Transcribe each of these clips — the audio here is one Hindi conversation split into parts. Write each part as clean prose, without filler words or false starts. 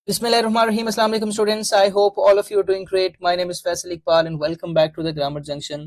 Bismillahirrahmanirrahim. Assalamu alaikum students. I hope all of you are doing great. My name is Faisal Iqbal and welcome back to the Grammar Junction.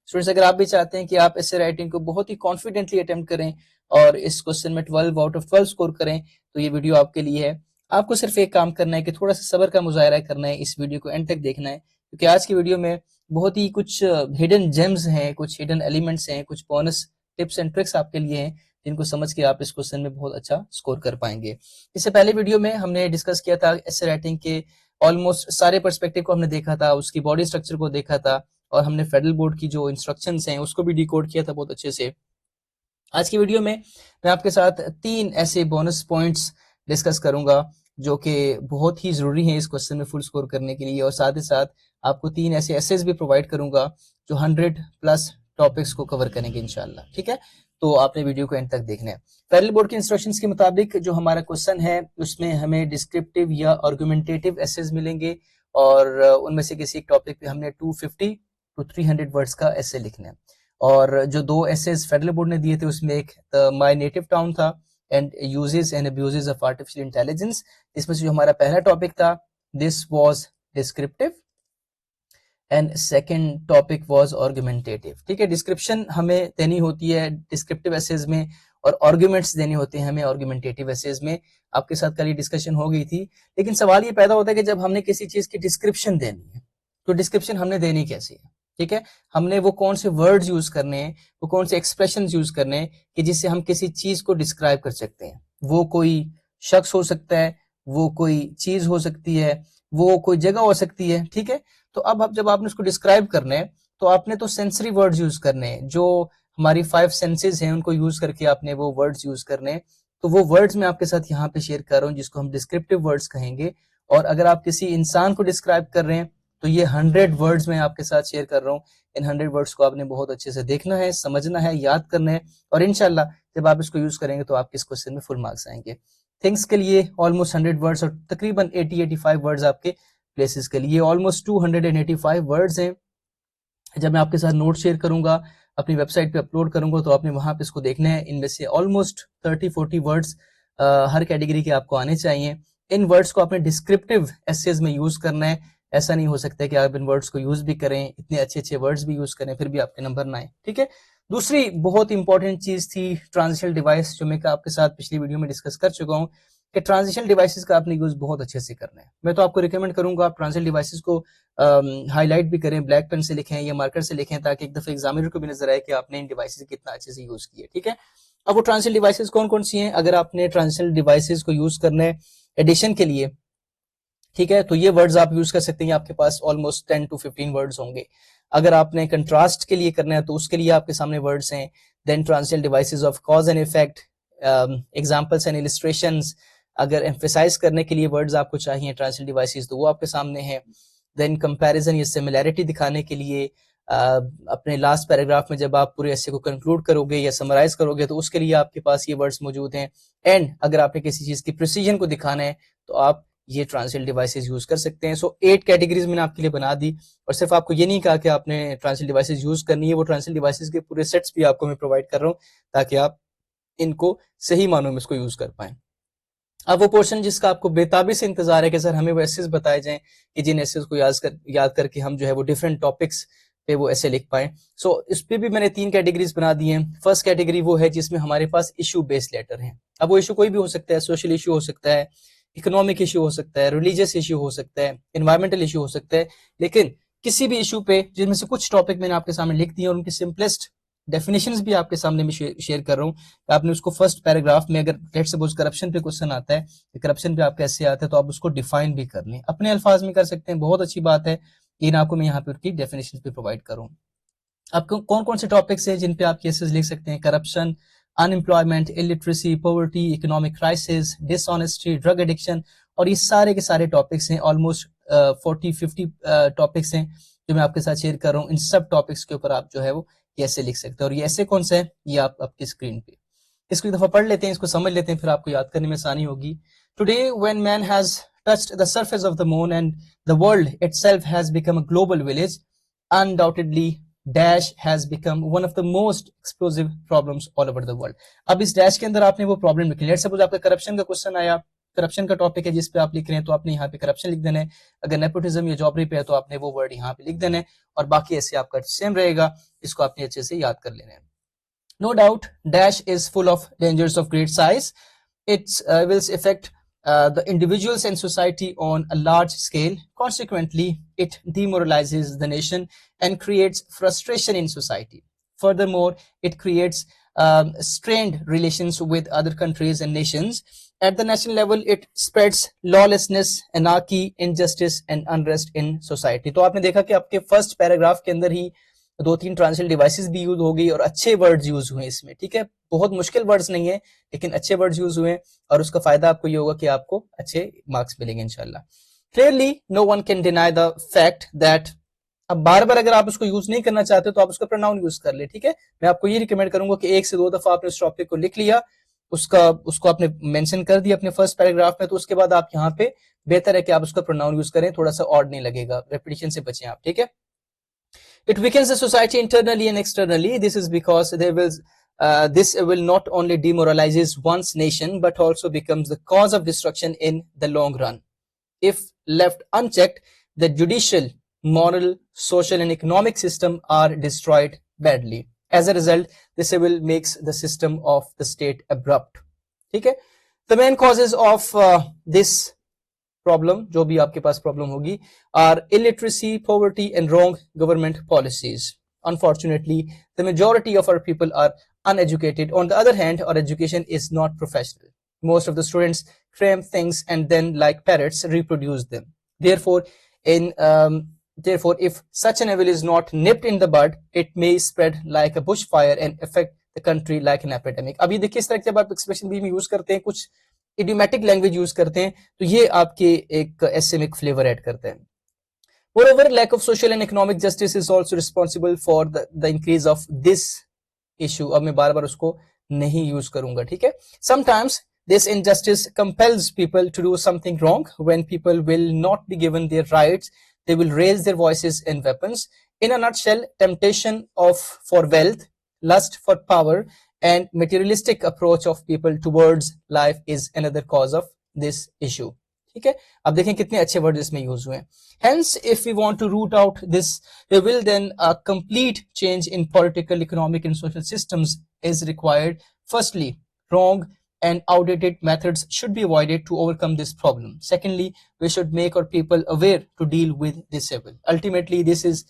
Students, अगर आप भी चाहते हैं कि आप ऐसे राइटिंग को बहुत ही कॉन्फिडेंटली अटेम्प्ट करें और इस क्वेश्चन में 12 आउट ऑफ 12 स्कोर करें तो ये वीडियो आपके लिए है। आपको सिर्फ एक काम करना है कि थोड़ा सा सब्र का मुजाहरा करना है, इस वीडियो को एंड तक देखना है, क्योंकि आज की वीडियो में बहुत ही कुछ हिडन जेम्स हैं, कुछ हिडन एलिमेंट्स हैं, कुछ बोनस टिप्स एंड ट्रिक्स आपके लिए हैं जिनको समझ के आप इस क्वेश्चन में बहुत अच्छा स्कोर कर पाएंगे। इससे पहले वीडियो में हमने डिस्कस किया था ऐसे राइटिंग के ऑलमोस्ट सारे पर्सपेक्टिव को हमने देखा था, उसकी बॉडी स्ट्रक्चर को देखा था और हमने फेडरल बोर्ड की जो इंस्ट्रक्शंस हैं उसको भी डिकोड किया था बहुत अच्छे से। आज की वीडियो में मैं आपके साथ 3 ऐसे बोनस पॉइंट्स डिस्कस करूंगा जो कि बहुत ही जरूरी हैं इस क्वेश्चन में फुल स्कोर करने के लिए, और साथ ही साथ आपको 3 ऐसे एसेज भी प्रोवाइड करूंगा जो 100+ टॉपिक्स को कवर करेंगे इंशाल्लाह। ठीक है, तो आपने वीडियो को एंड तक देखना है। फेडरल बोर्ड के इंस्ट्रक्शंस के मुताबिक जो हमारा क्वेश्चन है उसमें हमें डिस्क्रिप्टिव या आर्गुमेंटेटिव एसेज मिलेंगे और उनमें से किसी एक टॉपिक पे हमने 250 to 300 वर्ड्स का एसे लिखना है। और जो 2 एसेज फेडरल बोर्ड ने दिए थे उसमें एक माय नेटिव टाउन था and uses and abuses of artificial intelligence. इसमें से जो हमारा पहला टॉपिक था this was descriptive and second topic was argumentative. ठीक है, डिस्क्रिप्शन हमें देनी होती है डिस्क्रिप्टिव एसेज में और आर्गुमेंट्स देने होते हैं हमें आर्गुमेंटेटिव एसेज में। आपके साथ कल ये डिस्कशन हो गई थी, लेकिन सवाल ये पैदा होता है कि जब हमने किसी चीज की डिस्क्रिप्शन देनी है तो डिस्क्रिप्शन हमने देनी कैसी है। ठीक है, हमने वो कौन से वर्ड्स यूज करने हैं, वो कौन से एक्सप्रेशंस यूज करने हैं कि जिससे हम किसी चीज को डिस्क्राइब कर सकते हैं। वो कोई शख्स हो सकता है, वो कोई चीज हो सकती है, वो कोई जगह हो सकती है। ठीक है, तो अब जब आपने उसको डिस्क्राइब करना है तो आपने तो सेंसरी वर्ड्स यूज करने हैं, जो हमारी 5 सेंसेस हैं उनको यूज करके आपने वो वर्ड्स यूज करने हैं। तो वो वर्ड्स मैं आपके साथ यहाँ पे शेयर कर रहा हूँ जिसको हम डिस्क्रिप्टिव वर्ड्स कहेंगे। और अगर आप किसी इंसान को डिस्क्राइब कर रहे हैं तो ये 100 वर्ड्स मैं आपके साथ शेयर कर रहा हूँ। इन 100 वर्ड्स को आपने बहुत अच्छे से देखना है, समझना है, याद करना है, और इंशाल्लाह जब आप इसको यूज करेंगे तो आपके इस क्वेश्चन में फुल मार्क्स आएंगे। थिंग्स के लिए ऑलमोस्ट 100 वर्ड्स और तकरीबन 80-85 वर्ड्स आपके प्लेसेस के लिए, ऑलमोस्ट 285 वर्ड्स हैं। जब मैं आपके साथ नोट शेयर करूंगा, अपनी वेबसाइट पे अपलोड करूंगा, तो आपने वहां पे इसको देखना है। इनमें से ऑलमोस्ट 30-40 वर्ड्स हर कैटेगरी के आपको आने चाहिए। इन वर्ड्स को आपने डिस्क्रिप्टिव एसेज में यूज करना है। ऐसा नहीं हो सकता कि आप इन वर्ड्स को यूज भी करें, इतने अच्छे अच्छे वर्ड्स भी यूज करें, फिर भी आपके नंबर ना आए। ठीक है, दूसरी बहुत इंपॉर्टेंट चीज थी ट्रांजिशनल डिवाइस, जो मैं आपके साथ पिछली वीडियो में डिस्कस कर चुका हूँ कि ट्रांजिशनल डिवाइसेस का आपने यूज बहुत अच्छे से करना है। मैं तो आपको रिकमेंड करूंगा आप ट्रांजिशनल डिवाइसेस को हाईलाइट भी करें, ब्लैक पेन से लिखें या मार्कर से लिखें, ताकि एक दफे एग्जामिनर को भी नजर आए कि आपने इन डिवाइसेस कितना अच्छे से यूज किया। ठीक है, अब वो ट्रांजिशनल डिवाइसेस कौन कौन सी हैं। अगर आपने ट्रांजिशनल डिवाइसेस को यूज करना है एडिशन के लिए, ठीक है, तो ये वर्ड्स आप यूज कर सकते हैं। आपके पास ऑलमोस्ट 10 to 15 वर्ड्स होंगे। अगर आपने कंट्रास्ट के लिए करना है तो उसके लिए आपके सामने वर्ड्स हैं। Then transitional devices of cause and effect, examples and illustrations. अगर एम्फेसाइज करने के लिए वर्ड्स आपको चाहिए ट्रांजिशनल डिवाइसेस, तो वो आपके सामने है। देन कंपैरिजन या सिमिलैरिटी दिखाने के लिए अपने लास्ट पैराग्राफ में जब आप पूरे ऐसे को कंक्लूड करोगे या समराइज करोगे तो उसके लिए आपके पास ये वर्ड्स मौजूद हैं। एंड अगर आपने किसी चीज की प्रिसीजन को दिखाना है तो आप ये ट्रांजिशनल डिवाइसेस यूज कर सकते हैं। सो 8 कैटेगरीज मैंने आपके लिए बना दी, और सिर्फ आपको ये नहीं कहा कि आपने ट्रांजिशनल डिवाइसेस यूज करनी है, वो ट्रांजिशनल डिवाइसेस के पूरे सेट्स भी आपको मैं प्रोवाइड कर रहा हूँ ताकि आप इनको सही मानों में इसको यूज कर पाएं। अब वो पोर्शन जिसका आपको बेताबी से इंतजार है कि सर हमें वो एसेस बताए जाएं कि जिन एसेस को याद करके हम जो है वो डिफरेंट टॉपिक्स पे वो ऐसे लिख पाए। सो इस पे भी मैंने 3 कैटेगरीज बना दी हैं। फर्स्ट कैटेगरी वो है जिसमें हमारे पास इशू बेस्ड लेटर हैं। अब वो इशू कोई भी हो सकता है, सोशल इशू हो सकता है, इकोनॉमिक इशू हो सकता है, रिलीजियस इशू हो सकता है, एनवायरमेंटल इशू हो सकता है, लेकिन किसी भी इशू पे जिनमें से कुछ टॉपिक मैंने आपके सामने लिख दिए और उनकी सिंपलेस्ट डेफिनेशंस भी आपके सामने में शेयर कर रहा हूँ। आपने उसको फर्स्ट पैराग्राफ में, अगर लेट्स सपोज करप्शन पे क्वेश्चन आता है, करप्शन पे आप कैसे आते हैं, तो आप उसको डिफाइन भी कर लें, अपने अल्फाज में कर सकते हैं, बहुत अच्छी बात है। लेकिन आपको मैं यहाँ पे उसकी डेफिनेशन भी प्रोवाइड करूँ। आपको कौन कौन से टॉपिक्स हैं जिन पे आप केसेस लिख सकते हैं। Corruption, unemployment, illiteracy, poverty, economic crisis, dishonesty, drug addiction, और ये सारे के सारे टॉपिक्स हैं। ऑलमोस्ट 40-50 टॉपिक्स हैं जो मैं आपके साथ शेयर कर रहा हूँ। इन सब टॉपिक्स के ऊपर आप जो है वो ऐसे लिख सकते हैं। और ये ऐसे कौन सा है, ये आप आपकी स्क्रीन पे इसको एक दफा पढ़ लेते हैं, इसको समझ लेते हैं, फिर आपको याद करने में आसानी होगी। Today when man has touched the surface of the moon and the world itself has become a global village, undoubtedly dash has become one of the most explosive problems all over the world. अब इस डैश के अंदर आपने वो प्रॉब्लम लिखी। लेट्स सपोज आपका करप्शन का क्वेश्चन आया करप्शन का टॉपिक है जिस पे आप लिख रहे हैं तो आपने यहाँ पे करप्शन लिख देना है, अगर नेपोटिज्म या जॉबरी पे है तो आपने वो वर्ड यहाँ पे लिख देना है, और बाकी ऐसे आपका सेम रहेगा, इसको आपने अच्छे से याद कर लेना है। No doubt, Dash is full of dangers of great size. It will affect the individuals and society on a large scale. Consequently, it demoralizes the nation and creates frustration in society. Furthermore, it creates strained relations with other countries and nations. At the national level, it spreads lawlessness, anarchy, injustice, and unrest in society. तो आपने देखा कि आपके फर्स्ट पैराग्राफ के अंदर ही 2-3 ट्रांसलेट डिवाइसेस भी यूज हो गई और अच्छे वर्ड्स यूज हुए इसमें, ठीक है, बहुत मुश्किल वर्ड्स नहीं है लेकिन अच्छे वर्ड्स यूज हुए, और उसका फायदा आपको ये होगा कि आपको अच्छे मार्क्स मिलेंगे इंशाल्लाह। Clearly no one can deny the fact that, अब बार बार अगर आप उसको यूज नहीं करना चाहते तो आप उसका प्रोनाउन यूज कर ले, ठीक है। मैं आपको ये रिकमेंड करूंगा कि 1 से 2 दफा आपने उस टॉपिक को लिख लिया, उसको आपने मेंशन कर दिया अपने फर्स्ट पैराग्राफ में, तो उसके बाद आप यहाँ पे बेहतर है कि आप उसका प्रोनाउन यूज करें, थोड़ा सा ऑड नहीं लगेगा, रेपिटेशन से बचें आप, ठीक है। It weakens the society internally and externally. This is because this will not only demoralizes one's nation but also becomes the cause of destruction in the long run. If left unchecked, the judicial, moral, social and economic system are destroyed badly. As a result, this will makes the system of the state abrupt. ठीक है? The main causes of this problem, जो भी आपके पास प्रॉब्लम होगी, are illiteracy, poverty and wrong government policies. Unfortunately, the majority of our people are uneducated. On the other hand, our education is not professional. Most of the students cram things and then, like parrots, reproduce them. Therefore, if such an evil is not nipped in the bud, it may spread like a bushfire and affect the country like an epidemic. अभी देखिए इस तरह के जब आप एक्सप्रेशन भी यूज करते हैं, कुछ इडियोमेटिक लैंग्वेज यूज करते हैं, तो ये आपके एक एसेमिक फ्लेवर ऐड करते हैं. Moreover, lack of social and economic justice is also responsible for the increase of this issue. अब मैं बार बार उसको नहीं यूज करूंगा, ठीक है. Sometimes this injustice compels people to do something wrong. When people will not be given their rights, they will raise their voices and weapons. In a nutshell, temptation for wealth, lust for power, and materialistic approach of people towards life is another cause of this issue. ठीक है, अब देखें कितने अच्छे वर्ड इसमें यूज हुए हैं. Hence, if we want to root out this, there will then a complete change in political, economic, and social systems is required. Firstly, wrong and outdated methods should be avoided to overcome this problem. Secondly, we should make our people aware to deal with this evil. Ultimately, this is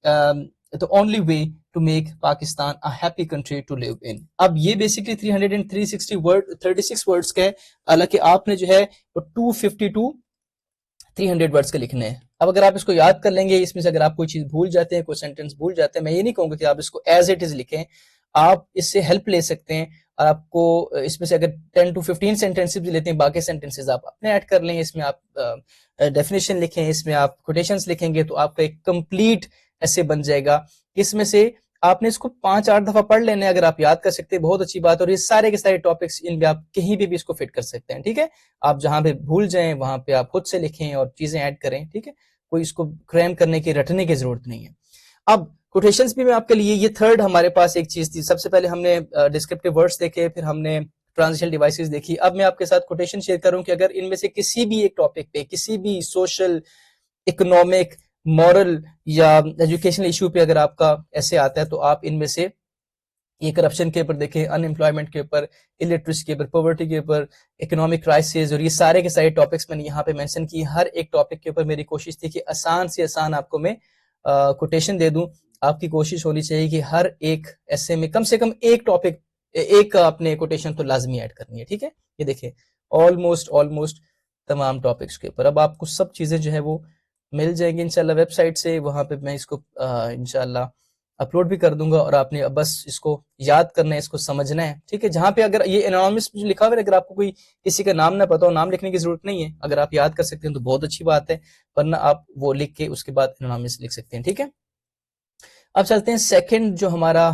the only way to make Pakistan a happy country to live in. अब ये बेसिकली 300 and 360 वर्ड 36 वर्ड्स का है, हालांकि आपने जो है वो 250 to 300 वर्ड्स के लिखने हैं. अब अगर आप इसको याद कर लेंगे, इसमें से अगर आप कोई चीज भूल जाते हैं, कोई सेंटेंस भूल जाते हैं, मैं ये नहीं कहूंगा कि आप इसको एज इट इज लिखें, आप इससे हेल्प ले सकते हैं, और आपको इसमें से अगर 10 to 15 सेंटेंसेस भी लेते हैं, बाकी सेंटेंसेस आप अपने ऐड कर लेंगे, इसमें आप डेफिनेशन लिखें, इसमें आप कोटेशंस लिखेंगे, तो आपका एक कंप्लीट ऐसे बन जाएगा. इसमें से आपने इसको 5-8 दफा पढ़ लेने, अगर आप याद कर सकते हैं बहुत अच्छी बात. और ये सारे के सारे टॉपिक्स इनमें आप कहीं पे भी इसको फिट कर सकते हैं, ठीक है. आप जहां पे भूल जाएं वहां पे आप खुद से लिखें और चीजें ऐड करें, ठीक है. कोई इसको क्रैम करने की, रटने की जरूरत नहीं है. अब कोटेशंस भी मैं आपके लिए, ये थर्ड हमारे पास एक चीज थी. सबसे पहले हमने डिस्क्रिप्टिव वर्ड्स देखे, फिर हमने ट्रांजिशनल डिवाइसेस देखी. अब मैं आपके साथ कोटेशन शेयर करूं कि अगर इनमें से किसी भी एक टॉपिक पे, किसी भी सोशल, इकोनॉमिक, मॉरल या एजुकेशनल इशू पे अगर आपका ऐसे आता है, तो आप इनमें से ये करप्शन के ऊपर देखें, अनएम्प्लॉयमेंट के ऊपर, इलिटरेसी के ऊपर, पॉवर्टी के ऊपर, इकोनॉमिक क्राइसिस, और ये सारे के सारे टॉपिक्स मैंने यहाँ पे मेंशन की. हर एक टॉपिक के ऊपर मेरी कोशिश थी कि आसान से आसान आपको मैं कोटेशन दे दूं. आपकी कोशिश होनी चाहिए कि हर एक ऐसे में कम से कम एक टॉपिक, एक आपने कोटेशन तो लाजमी ऐड करनी है, ठीक है. ये देखिए ऑलमोस्ट तमाम टॉपिक्स के ऊपर अब आपको सब चीजें जो है वो मिल जाएंगी इंशाल्लाह वेबसाइट से. वहां पे मैं इसको इंशाल्लाह अपलोड भी कर दूंगा, और आपने बस इसको याद करना है, इसको समझना है, ठीक है. जहां पे अगर ये एनोनिमस जो लिखा हुआ है, अगर आपको कोई किसी का नाम ना पता हो, नाम लिखने की जरूरत नहीं है. अगर आप याद कर सकते हैं तो बहुत अच्छी बात है, वरना आप वो लिख के उसके बाद एनोनिमस लिख सकते हैं, ठीक है. अब चलते हैं सेकंड जो हमारा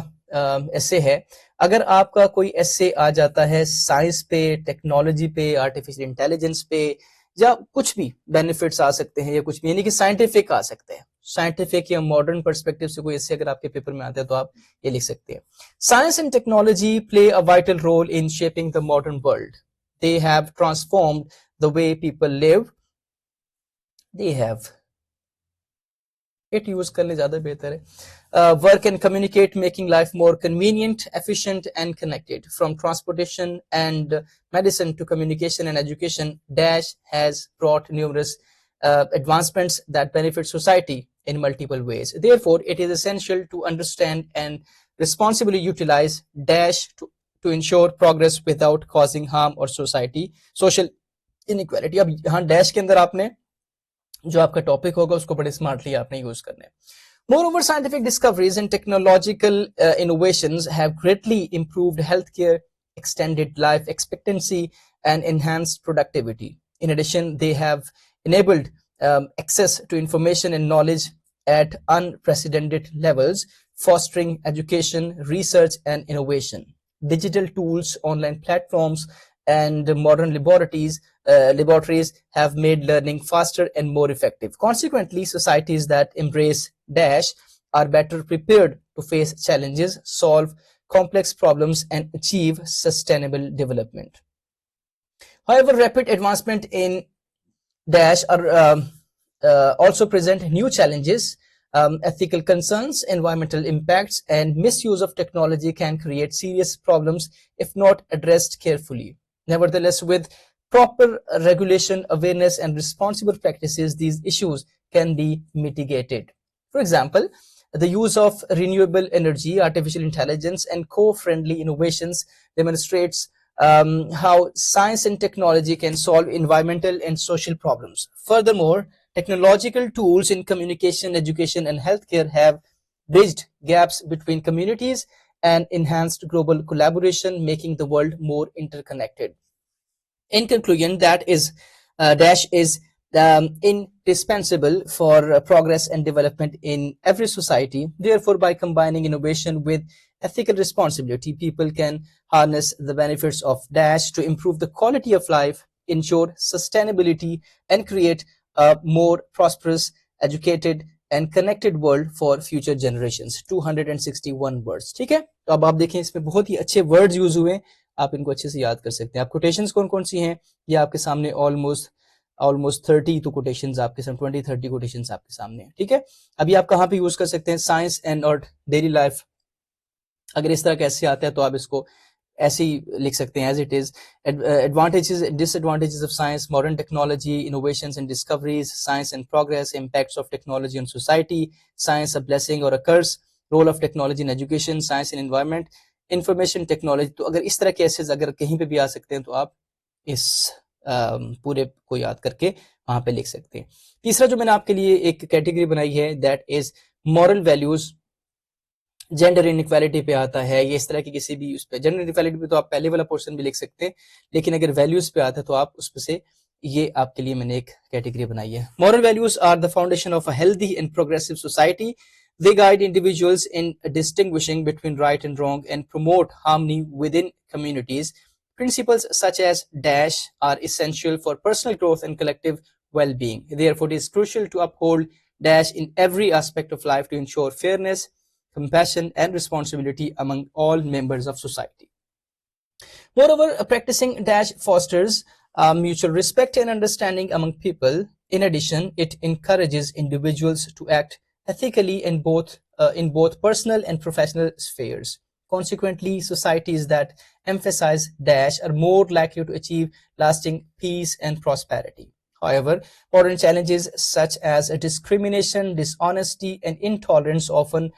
ऐसे है. अगर आपका कोई ऐसे आ जाता है साइंस पे, टेक्नोलॉजी पे, आर्टिफिशियल इंटेलिजेंस पे, या कुछ भी बेनिफिट्स आ सकते हैं, या कुछ भी, यानी कि साइंटिफिक आ सकते हैं, साइंटिफिक या मॉडर्न पर्सपेक्टिव से कोई ऐसे अगर आपके पेपर में आते हैं तो आप ये लिख सकते हैं. Science and technology play a vital role in shaping the modern world. they have transformed the way people live. They have it use करने ज़्यादा बेहतर है. Work and communicate, making life more convenient, efficient, and connected. From transportation and medicine to communication and education, Dash has brought numerous advancements that benefit society in multiple ways. Therefore, it is essential to understand and responsibly utilize Dash to ensure progress without causing harm or social inequality. अब यहाँ Dash के अंदर आपने जो आपका टॉपिक होगा उसको बड़े स्मार्टली आपने यूज करना है. Moreover, scientific discoveries and technological innovations have greatly improved healthcare, extended life expectancy, and enhanced productivity. In addition, they have enabled access to information and knowledge at unprecedented levels, fostering education, research, and innovation. Digital tools, online platforms, and modern laboratories have made learning faster and more effective. Consequently, societies that embrace Dash are better prepared to face challenges, solve complex problems, and achieve sustainable development. However, rapid advancement in Dash are also present new challenges. Ethical concerns, environmental impacts, and misuse of technology can create serious problems if not addressed carefully. Nevertheless, with proper regulation, awareness, and responsible practices, these issues can be mitigated. For example, the use of renewable energy, artificial intelligence, and co-friendly innovations demonstrates how science and technology can solve environmental and social problems. Furthermore, technological tools in communication, education, and healthcare have bridged gaps between communities and enhanced global collaboration, making the world more interconnected. In conclusion, Dash is indispensable for progress and development in every society. Therefore, by combining innovation with ethical responsibility, people can harness the benefits of Dash to improve the quality of life, ensure sustainability, and create a more prosperous, educated, and connected world for future generations. 261 words. ठीक है, तो अब आप देखें इसमें बहुत ही अच्छे वर्ड्स यूज हुए, आप इनको अच्छे से याद कर सकते हैं. आप कोटेशंस कौन कौन सी हैं ये आपके सामने ऑलमोस्ट 30 तो कोटेशंस आपके सामने 20-30 कोटेशंस आपके सामने हैं. ठीक है, अभी आप कहाँ पे यूज कर सकते हैं? साइंस एंड और डेली लाइफ. अगर इस तरह कैसे आता है तो आप इसको ऐसे ही लिख सकते हैं as it is. Advantages and disadvantages of science, modern technology, innovations and discoveries, science and progress, impacts of technology on society, science a blessing और a curse, role of technology in education, science and environment, information technology. तो अगर इस तरह के एसेज अगर कहीं पे भी आ सकते हैं तो आप इस पूरे को याद करके वहां पे लिख सकते हैं. तीसरा जो मैंने आपके लिए एक कैटेगरी बनाई है that is moral values. Gender inequality पे आता है ये, इस तरह की किसी भी उस पे. जेंडर इनइक्वालिटी पे तो आप पहले वाला पोर्शन भी लिख सकते हैं, लेकिन अगर वैल्यूज पे आता है तो आप उसमें से ये आपके लिए मैंने एक कैटेगरी बनाई है. Moral values are the foundation of a healthy and progressive society. They guide individuals in distinguishing between right and wrong and promote harmony within communities. Principles such as Dash are essential for personal growth and collective well-being. Therefore, it is crucial to uphold Dash in every aspect of life to ensure fairness, compassion, and responsibility among all members of society. Moreover, practicing Dash fosters mutual respect and understanding among people. In addition, it encourages individuals to act ethically in both personal and professional spheres. Consequently, societies that emphasize Dash are more likely to achieve lasting peace and prosperity. However, modern challenges such as discrimination, dishonesty, and intolerance often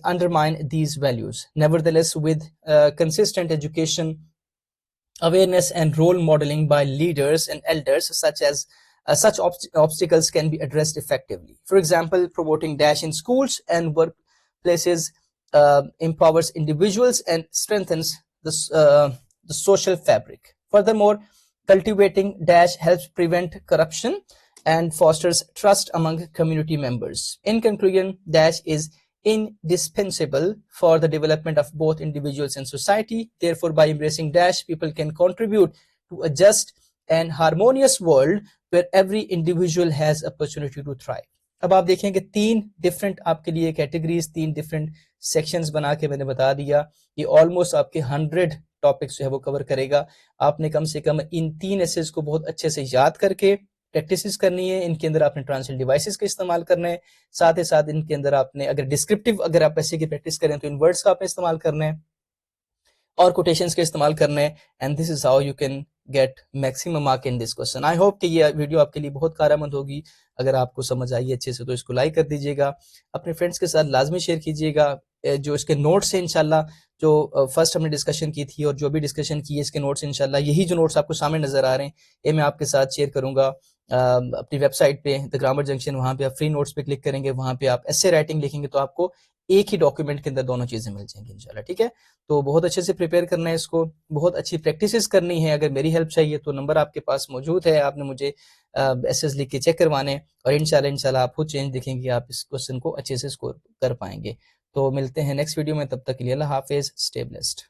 undermine these values. Nevertheless, with consistent education, awareness, and role modeling by leaders and elders, such obstacles can be addressed effectively. For example, promoting Dash in schools and workplaces empowers individuals and strengthens the social fabric. Furthermore, cultivating Dash helps prevent corruption and fosters trust among community members. In conclusion, Dash is indispensable for the development of both individuals and society. Therefore, by embracing Dash, people can contribute to a just and harmonious world where every individual has opportunity to thrive. अब आप देखें कि 3 डिफरेंट आपके लिए कैटेगरीज, 3 डिफरेंट सेक्शंस बना के मैंने बता दिया. ये ऑलमोस्ट आपके 100 टॉपिक्स जो है वो कवर करेगा। आपने कम से कम इन 3 एसेज को बहुत अच्छे से याद करके प्रैक्टिस करनी है। इनके अंदर आपने ट्रांसलेट डिवाइसेस का इस्तेमाल करना है, साथ ही साथ इनके अंदर आपने अगर डिस्क्रिप्टिव अगर आप ऐसे की प्रैक्टिस करें तो इन वर्ड्स का आपने इस्तेमाल करना है और कोटेशंस का इस्तेमाल करना है। And this is how you can get maximum mark in this question. I hope कि ये वीडियो आपके लिए बहुत कारआमद होगी। अगर आपको समझ आई अच्छे से तो इसको लाइक कर दीजिएगा, अपने फ्रेंड्स के साथ लाजमी शेयर कीजिएगा। जो इसके नोट्स हैं इंशाल्लाह, जो फर्स्ट हमने डिस्कशन की थी और जो भी डिस्कशन की है इसके नोट्स इंशाल्लाह, यही जो नोट्स आपको सामने नजर आ रहे हैं ये मैं आपके साथ शेयर करूंगा अपनी वेबसाइट पे द ग्रामर जंक्शन। वहां पे आप फ्री नोट्स पे क्लिक करेंगे, वहां पे आप एसे राइटिंग लिखेंगे तो आपको एक ही डॉक्यूमेंट के अंदर दोनों चीजें मिल जाएंगी इंशाल्लाह। ठीक है, तो बहुत अच्छे से प्रिपेयर करना है इसको, बहुत अच्छी प्रैक्टिसेस करनी है। अगर मेरी हेल्प चाहिए तो नंबर आपके पास मौजूद है, आपने मुझे एसएस लिख के चेक करवाने और इंशाल्लाह आप खुद चेंज देखेंगे, आप इस क्वेश्चन को अच्छे से स्कोर कर पाएंगे। तो मिलते हैं नेक्स्ट वीडियो में, तब तक के लिए अल्लाह हाफिज, स्टे ब्लेस्ड।